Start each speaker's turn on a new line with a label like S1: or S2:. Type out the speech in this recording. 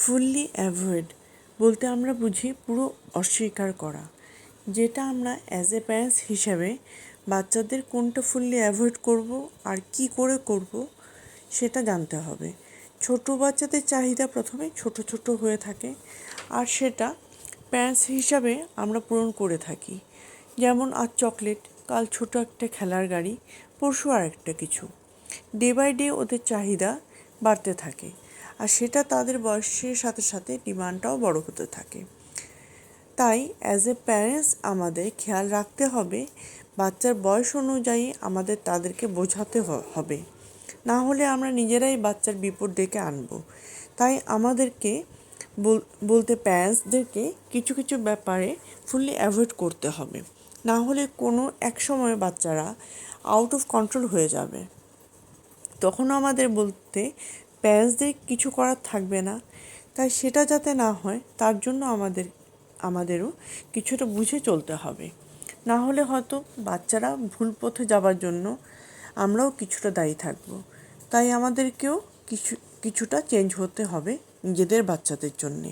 S1: Fully avoid বলতে আমরা বুঝি পুরো অস্বীকার করা, যেটা আমরা অ্যাজ এ প্যারেন্টস হিসাবে বাচ্চাদের কোনটা ফুললি অ্যাভয়েড করব আর কি করে করব সেটা জানতে হবে। ছোট বাচ্চাদের চাহিদা প্রথমে ছোট ছোট হয়ে থাকে, আর সেটা প্যারেন্টস হিসাবে আমরা পূরণ করে থাকি। যেমন আজ চকলেট, কাল ছোট একটা খেলার গাড়ি, পরশু আর একটা কিছু। ডে বাই ডে ওদের চাহিদা বাড়তে থাকে, আর সেটা তাদের বয়সের সাথে সাথে ডিমান্ডটাও বড় হতে থাকে। তাই অ্যাজ এ প্যারেন্টস আমাদের খেয়াল রাখতে হবে, বাচ্চার বয়স অনুযায়ী আমাদের তাদেরকে বোঝাতে হবে, না হলে আমরা নিজেরাই বাচ্চার বিপদ ডেকে আনবো। তাই আমাদেরকে বলতে প্যারেন্টসদেরকে কিছু কিছু ব্যাপারে ফুললি অ্যাভয়েড করতে হবে, না হলে কোনো এক সময় বাচ্চারা আউট অফ কন্ট্রোল হয়ে যাবে। তখন আমাদের বলতে প্যারেন্টসদের কিছু করার থাকবে না। তাই সেটা যাতে না হয় তার জন্য আমাদেরও কিছুটা বুঝে চলতে হবে, না হলে হয়তো বাচ্চারা ভুল পথে যাবার জন্য আমরাও কিছুটা দায়ী থাকব। তাই আমাদেরকেও কিছুটা চেঞ্জ হতে হবে নিজেদের বাচ্চাদের জন্যে।